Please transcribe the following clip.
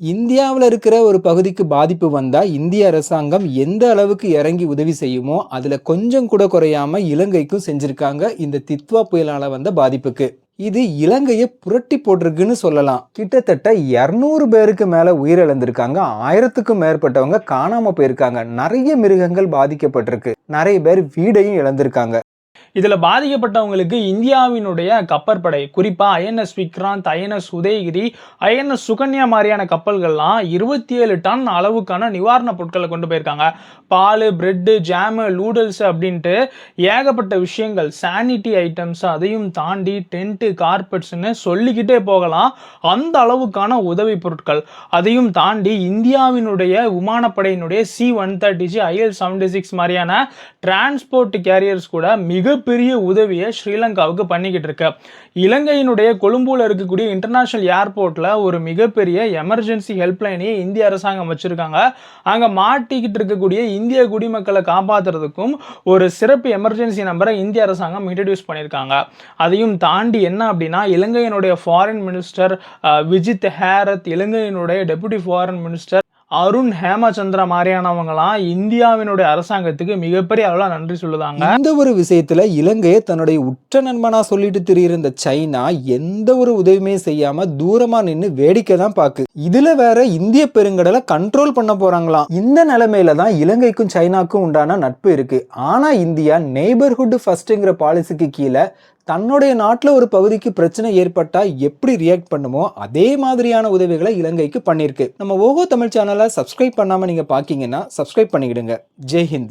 இந்தியாவுல இருக்கிற ஒரு பகுதிக்கு பாதிப்பு வந்தா, இந்திய அரசாங்கம் எந்த அளவுக்கு இறங்கி உதவி செய்யுமோ, அதுல கொஞ்சம் கூட குறையாம இலங்கைக்கும் செஞ்சிருக்காங்க இந்த தித்வா புயலால வந்த பாதிப்புக்கு. இது இலங்கைய புரட்டி போட்டிருக்குன்னு சொல்லலாம். கிட்டத்தட்ட 200 பேருக்கு மேல உயிரிழந்திருக்காங்க. 1000க்கும் மேற்பட்டவங்க காணாம போயிருக்காங்க. நெறைய மிருகங்கள் பாதிக்கப்பட்டிருக்கு. நெறைய பேர் வீடையும் இழந்திருக்காங்க. இதுல பாதிக்கப்பட்டவங்களுக்கு இந்தியாவினுடைய கப்பற்படை, குறிப்பா INS Vikrant, INS Udayagiri, INS Sukanya மாதிரியான கப்பல்கள்லாம் 27 டன் அளவுக்கான நிவாரணப் பொருட்களை கொண்டு போயிருக்காங்க. பால், பிரெட்டு, ஜாமு, நூடுல்ஸ் அப்படின்ட்டு ஏகப்பட்ட விஷயங்கள், சானிட்டி ஐட்டம்ஸ், அதையும் தாண்டி டென்ட்டு, கார்பெட்ஸ்ன்னு சொல்லிக்கிட்டே போகலாம். அந்த அளவுக்கான உதவி பொருட்கள். அதையும் தாண்டி இந்தியாவினுடைய விமானப்படையினுடைய C-130G, IL-76 மாதிரியான டிரான்ஸ்போர்ட் கேரியர்ஸ் கூட மிகப்பெரிய உதவியை ஸ்ரீலங்காவுக்கு பண்ணிக்கிட்டு இருக்கு. இலங்கையினுடைய கொழும்புல இருக்கக்கூடிய இன்டர்நேஷனல் ஏர்போர்ட்ல ஒரு மிகப்பெரிய எமர்ஜென்சி ஹெல்ப்லைனையே இந்திய அரசாங்கம் வச்சிருக்காங்க. அங்க மாட்டிக்கிட்டு இருக்கக்கூடிய இந்திய குடிமக்களை காப்பாற்றுறதுக்கும் ஒரு சிறப்பு எமர்ஜென்சி நம்பரை இந்திய அரசாங்கம் இன்ட்ரடியூஸ் பண்ணியிருக்காங்க. அதையும் தாண்டி என்ன அப்படின்னா, இலங்கையினுடைய ஃபாரின் மினிஸ்டர் விஜித் ஹேரத், இலங்கையினுடைய deputy foreign minister Arun Hemachandra மாதிரியானவங்களாம் இந்தியாவினுடைய அரசாங்கத்துக்கு மிகப்பெரிய அளவில் நன்றி சொல்லுதாங்க. இந்த ஒரு விஷயத்துல இலங்கையை தன்னுடைய உற்ற நண்பனா சொல்லிட்டு திரியிற இந்த சைனா எந்த ஒரு உதவியுமே செய்யாம தூரமா நின்று வேடிக்கை தான் பாக்கு. இதுல வேற இந்திய பெருங்கடலை கண்ட்ரோல் பண்ண போறாங்களாம். இந்த நிலைமையில தான் இலங்கைக்கும் சைனாக்கும் உண்டான நட்பு இருக்கு. ஆனா இந்தியா நெய்பர்ஹுட் ஃபர்ஸ்ட்ங்கிற பாலிசிக்கு கீழே தன்னுடைய நாட்டில் ஒரு பகுதிக்கு பிரச்சனை ஏற்பட்டா எப்படி ரியாக்ட் பண்ணுமோ அதே மாதிரியான உதவிகளை இலங்கைக்கு பண்ணிருக்கு. நம்ம ஓஹோ தமிழ் சேனலை சப்ஸ்கிரைப் பண்ணாம நீங்க பாக்கீங்கன்னா சப்ஸ்கிரைப் பண்ணிக்கிடுங்க. ஜெய் ஹிந்த்.